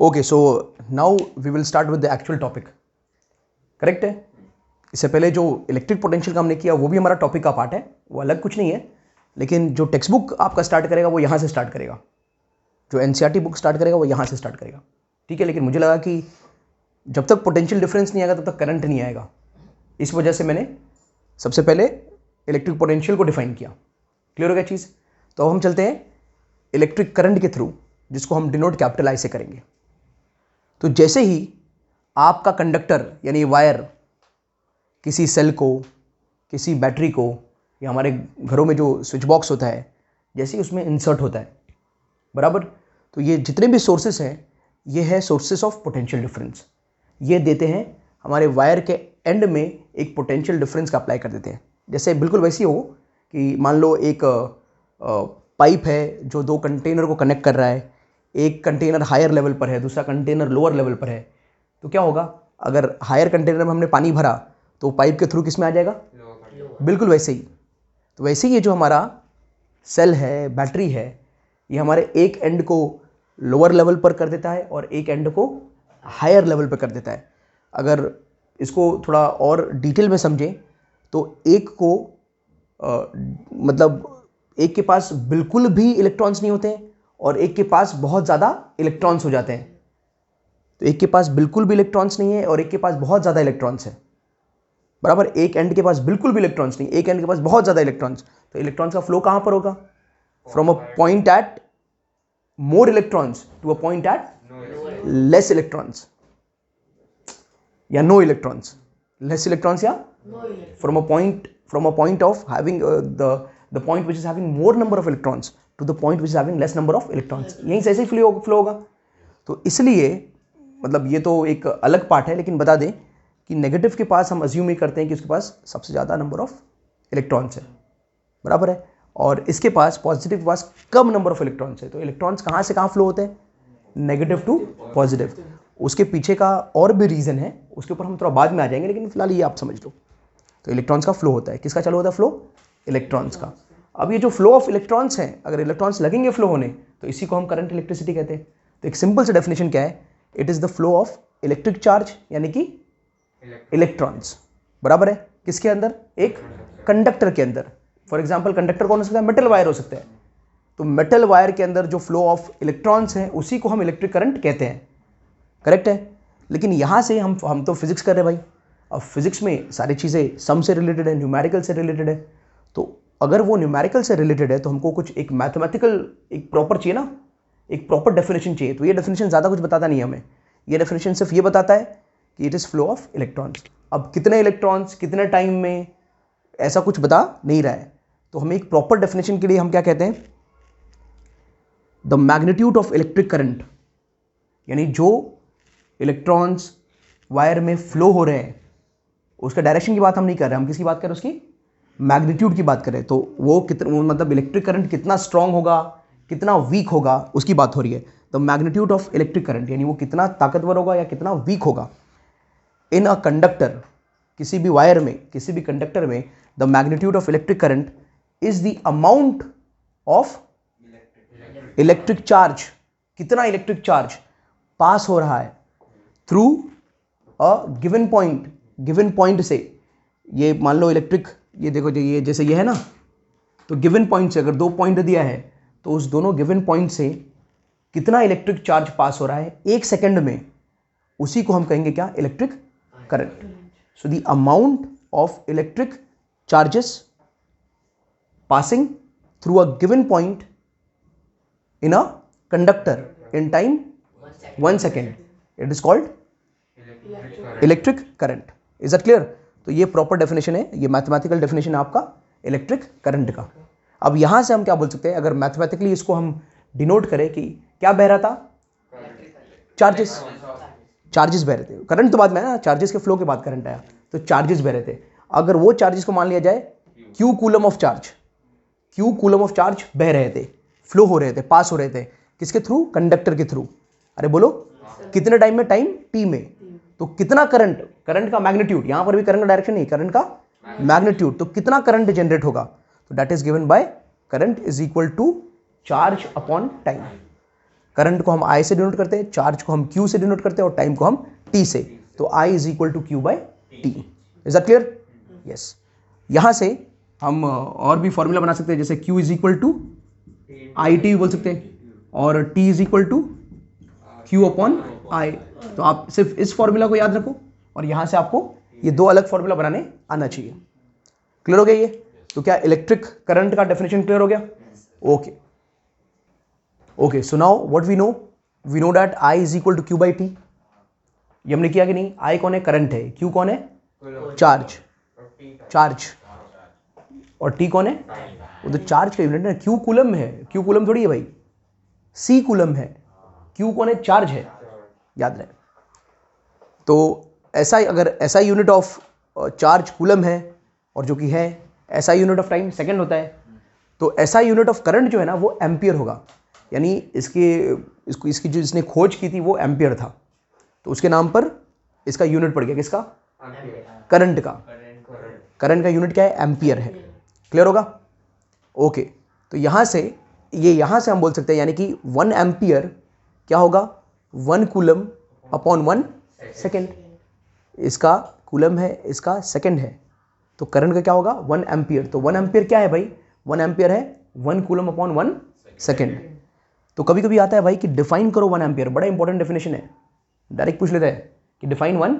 Okay, so now we will start with the actual topic. Correct है? इससे पहले जो इलेक्ट्रिक पोटेंशियल का हमने किया वो भी हमारा टॉपिक का पार्ट है, वो अलग कुछ नहीं है, लेकिन जो टेक्स्ट बुक आपका स्टार्ट करेगा वो यहाँ से स्टार्ट करेगा, जो एनसीईआरटी बुक स्टार्ट करेगा वो यहाँ से स्टार्ट करेगा। ठीक है, लेकिन मुझे लगा कि जब तक पोटेंशियल डिफरेंस नहीं आएगा तब तक करंट नहीं आएगा, इस वजह से मैंने सबसे पहले इलेक्ट्रिक पोटेंशियल को डिफाइन किया। क्लियर हो गया चीज़? तो अब हम चलते हैं इलेक्ट्रिक करंट के थ्रू, जिसको हम डिनोट कैपिटल आई से करेंगे। तो जैसे ही आपका कंडक्टर यानी वायर किसी सेल को, किसी बैटरी को, या हमारे घरों में जो स्विच बॉक्स होता है, जैसे ही उसमें इंसर्ट होता है, बराबर, तो ये जितने भी सोर्सेस हैं ये है सोर्सेस ऑफ पोटेंशियल डिफरेंस। ये देते हैं हमारे वायर के एंड में एक पोटेंशियल डिफरेंस का अप्लाई कर देते हैं। जैसे बिल्कुल वैसे ही हो कि मान लो एक पाइप है जो दो कंटेनर को कनेक्ट कर रहा है, एक कंटेनर हायर लेवल पर है, दूसरा कंटेनर लोअर लेवल पर है, तो क्या होगा, अगर हायर कंटेनर में हमने पानी भरा तो पाइप के थ्रू किस में आ जाएगा? बिल्कुल वैसे ही। तो वैसे ही ये जो हमारा सेल है, बैटरी है, ये हमारे एक एंड को लोअर लेवल पर कर देता है और एक एंड को हायर लेवल पर कर देता है। अगर इसको थोड़ा और डिटेल में समझें तो एक को मतलब एक के पास बिल्कुल भी इलेक्ट्रॉन्स नहीं होते हैं और एक के पास बहुत ज़्यादा इलेक्ट्रॉन्स हो जाते हैं। तो एक के पास बिल्कुल भी इलेक्ट्रॉन्स नहीं है और एक के पास बहुत ज़्यादा इलेक्ट्रॉन्स है, बराबर। एक एंड के पास बिल्कुल भी इलेक्ट्रॉन्स नहीं, एक एंड के पास बहुत ज़्यादा इलेक्ट्रॉन्स। तो इलेक्ट्रॉन्स का फ्लो कहाँ पर होगा? From a point at more electrons to a point at less electrons या नो इलेक्ट्रॉन्स। लेस इलेक्ट्रॉन्स या from a point of having the point which is having more number of electrons to the point which is having less number of electrons। यहीं से ऐसे ही flow होगा। तो इसलिए मतलब ये तो एक अलग पार्ट है, लेकिन बता दें कि नेगेटिव के पास हम अज्यूम ही करते हैं कि उसके पास सबसे ज़्यादा नंबर ऑफ इलेक्ट्रॉन्स है, बराबर है, और इसके पास पॉजिटिव के पास कम नंबर ऑफ इलेक्ट्रॉन्स है। तो इलेक्ट्रॉन्स कहाँ से कहाँ फ्लो होते हैं? Negative to positive. उसके पीछे का और भी रीज़न है, उसके ऊपर हम थोड़ा बाद में आ जाएंगे, लेकिन फिलहाल ये आप समझ लो। तो इलेक्ट्रॉन्स का फ्लो होता है, किसका चालू होता है फ्लो? इलेक्ट्रॉन्स का। अब ये जो फ्लो ऑफ इलेक्ट्रॉन्स हैं, अगर इलेक्ट्रॉन्स लगेंगे फ्लो होने तो इसी को हम करंट इलेक्ट्रिसिटी कहते हैं। तो एक सिंपल सा डेफिनेशन क्या है? It is the flow of electric charge यानी कि इलेक्ट्रॉन्स, बराबर है, किसके अंदर? एक कंडक्टर के अंदर। फॉर एग्जाम्पल कंडक्टर कौन हो सकता है? मेटल वायर हो सकता है। तो मेटल वायर के अंदर जो फ्लो ऑफ इलेक्ट्रॉन्स हैं उसी को हम इलेक्ट्रिक करंट कहते हैं। करेक्ट है? लेकिन यहाँ से हम तो फिजिक्स कर रहे हैं भाई। अब फिजिक्स में सारी चीज़ें सम से रिलेटेड है, न्यूमेरिकल से रिलेटेड है। तो अगर वो न्यूमेरिकल से रिलेटेड है तो हमको कुछ एक मैथमेटिकल एक प्रॉपर चाहिए ना, एक प्रॉपर डेफिनेशन चाहिए। तो ये डेफिनेशन ज़्यादा कुछ बताता नहीं है हमें, ये डेफिनेशन सिर्फ ये बताता है कि it is flow of electrons. अब कितने इलेक्ट्रॉन्स कितने टाइम में, ऐसा कुछ बता नहीं रहा है। तो हमें एक प्रॉपर डेफिनेशन के लिए हम क्या कहते हैं? The magnitude of electric current, यानी जो इलेक्ट्रॉन्स वायर में फ्लो हो रहे हैं उसका डायरेक्शन की बात हम नहीं कर रहे, हम किसकी बात कर रहे हैं? उसकी मैग्नीट्यूड की बात करें। तो वो कितना, मतलब इलेक्ट्रिक करंट कितना स्ट्रांग होगा, कितना वीक होगा, उसकी बात हो रही है। The magnitude of electric current यानी वो कितना ताकतवर होगा या कितना वीक होगा। इन अ कंडक्टर, किसी भी वायर में, किसी भी कंडक्टर में, the magnitude of electric current is the amount of electric charge, कितना इलेक्ट्रिक चार्ज पास हो रहा है through a given point. Given point से, ये मान लो इलेक्ट्रिक, ये देखो जो ये जैसे ये है ना, तो गिवन पॉइंट से अगर दो पॉइंट दिया है तो उस दोनों गिवन पॉइंट से कितना इलेक्ट्रिक चार्ज पास हो रहा है एक सेकंड में, उसी को हम कहेंगे क्या? Electric current. So the amount of electric charges passing through a given point in a conductor in time 1 second, it is called electric current. Is that clear? तो ये प्रॉपर डेफिनेशन है, ये मैथमेटिकल डेफिनेशन है आपका electric current का। अब यहां से हम क्या बोल सकते हैं, अगर मैथमेटिकली इसको हम डिनोट करें कि क्या बह रहा था? चार्जेस, चार्जेस बह रहे थे। करंट तो बाद में ना, चार्जेस के फ्लो के बाद करंट आया, तो चार्जेस बह रहे थे। अगर वो चार्जेस को मान लिया जाए Q coulomb of charge, Q coulomb of charge बह रहे थे, फ्लो हो रहे थे, पास हो रहे थे, किसके थ्रू? कंडक्टर के थ्रू। अरे बोलो कितने टाइम में? टाइम टी में। तो कितना करंट, करंट का मैग्नीट्यूड, यहां पर भी करंट का डायरेक्शन नहीं, करंट का मैग्नीट्यूड, तो कितना करंट जनरेट होगा? तो that is given by current is equal to charge upon time. Current को हम I से डिनोट करते हैं, चार्ज को हम Q से डिनोट करते हैं और टाइम को हम T से। तो I is equal to Q by T। Is that clear? Yes. यहाँ से हम और भी फॉर्मूला बना सकते हैं, जैसे Q is equal to IT भी बोल सकते हैं और T is equal to Q upon I। तो आप सिर्फ इस फॉर्मूला को याद रखो और यहाँ से आपको ये दो अलग फॉर्मूला बनाने आना चाहिए। क्लियर हो गया ये? तो क्या इलेक्ट्रिक करंट का डेफिनेशन क्लियर हो गया? Okay okay, so now what we know that I is equal to Q by T। ये हमने किया कि नहीं? I कौन है? करंट है। Q कौन है? चार्ज। और T कौन है? वो तो चार्ज का यूनिट है। Q कूलम है। Q कूलम थोड़ी है भाई, C कूलम है। Q कौन है? चार्ज है, याद रहे। तो ऐसा अगर ऐसा यूनिट ऑफ चार्ज कूलम है और जो कि है ऐसा यूनिट ऑफ टाइम सेकंड होता है, तो ऐसा यूनिट ऑफ करंट जो है ना वो एम्पियर होगा। यानी इसकी जो इसने खोज की थी वो एम्पियर था, तो उसके नाम पर इसका यूनिट पड़ गया किसका? करंट का। करंट का यूनिट क्या है? एम्पियर है। क्लियर होगा? ओके, तो यहाँ से हम बोल सकते हैं यानी कि 1 एम्पियर क्या होगा? 1 कूलम अपॉन 1 सेकेंड। इसका कूलम है, इसका सेकेंड है, तो करंट का क्या होगा? 1 एम्पियर। तो 1 एम्पियर क्या है भाई? 1 एम्पियर है 1 कूलम अपॉन 1 सेकेंड। तो कभी कभी आता है भाई कि डिफाइन करो 1 एम्पियर, बड़ा इंपॉर्टेंट डेफिनेशन है। डायरेक्ट पूछ लेता है कि डिफाइन 1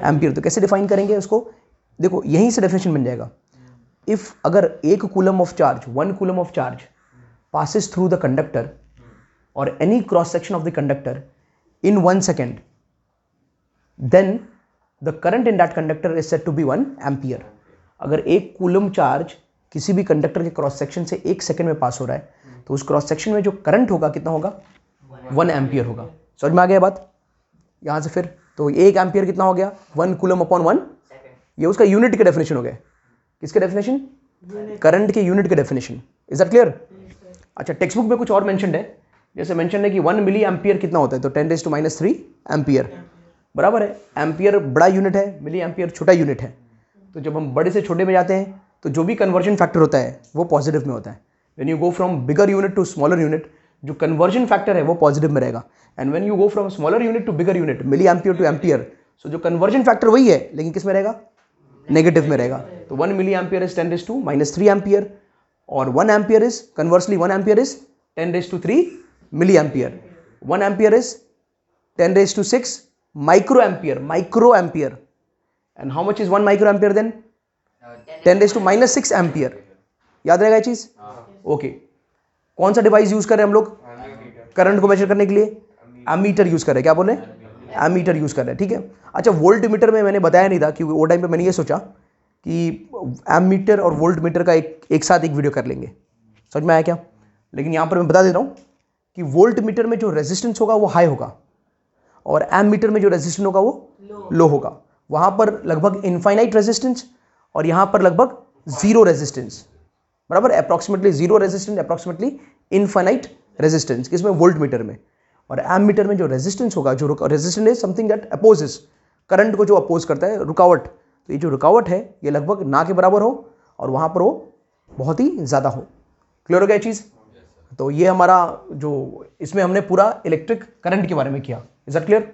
एम्पियर, तो कैसे डिफाइन करेंगे उसको? देखो यहीं से डेफिनेशन बन जाएगा। इफ अगर 1 coulomb of charge, 1 coulomb of charge passes through the conductor or any cross section of the conductor in 1 second, then the current in that conductor is said to be 1 ampere। अगर 1 coulomb charge किसी भी conductor के cross section से 1 second में पास हो रहा है, तो उस क्रॉस सेक्शन में जो करंट होगा कितना होगा? 1 एम्पियर होगा। समझ में आ गया बात? यहाँ से फिर तो 1 एम्पियर कितना हो गया? 1 कूलम अपॉन 1। ये उसका यूनिट के डेफिनेशन हो गया। किसके डेफिनेशन? करंट के यूनिट के डेफिनेशन। Is that clear? अच्छा, टेक्स्ट बुक में कुछ और मेंशन्ड है, जैसे मेंशन है कि 1 मिली एम्पियर कितना होता है? तो 10⁻³ एम्पियर बराबर है। एम्पियर बड़ा यूनिट है, मिली एम्पियर छोटा यूनिट है। तो जब हम बड़े से छोटे में जाते हैं तो जो भी कन्वर्जन फैक्टर होता है वो पॉजिटिव में होता है। When you go from bigger unit to smaller unit, जो कन्वर्जन फैक्टर है वो पॉजिटिव में रहेगा। And when you go from smaller unit to bigger unit, milliampere to ampere, so जो कन्वर्जन फैक्टर वही है लेकिन किस में रहेगा? नेगेटिव में रहेगा। तो 1 मिली एम्पियर इज 10⁻³ एम्पियर और 1 ampere is conversely 1 ampere is 10⁻³ milliampere. 1 ampere is 10⁻⁶ microampere. And how much is 1 microampere then? 10⁻⁻6 ampere. याद रहेगा ये चीज? ओके। कौन सा डिवाइस यूज कर रहे हैं हम लोग करंट को मेजर करने के लिए? एमीटर यूज कर रहे हैं। क्या बोले? एमीटर यूज कर रहे हैं, ठीक है। अच्छा, वोल्ट मीटर में मैंने बताया नहीं था क्योंकि वो टाइम पे मैंने ये सोचा कि एमीटर और वोल्ट मीटर का एक साथ एक वीडियो कर लेंगे। समझ में आया क्या? लेकिन यहाँ पर मैं बता दे रहा हूँ कि वोल्ट मीटर में जो रेजिस्टेंस होगा वो हाई होगा और एमीटर में जो रेजिस्टेंस होगा वो लो होगा। वहाँ पर लगभग इनफाइनाइट रेजिस्टेंस और यहाँ पर लगभग जीरो रेजिस्टेंस, बराबर। Approximately zero resistance, approximately infinite resistance, किसमें? वोल्ट मीटर में। और एमीटर में जो रेजिस्टेंस होगा, जो resistance is something that opposes current को, जो अपोज करता है, रुकावट। तो ये जो रुकावट है ये लगभग ना के बराबर हो और वहाँ पर वो बहुत ही ज़्यादा हो। क्लियर हो गया चीज़? तो ये हमारा जो इसमें हमने पूरा इलेक्ट्रिक करंट के बारे में किया। Is that clear?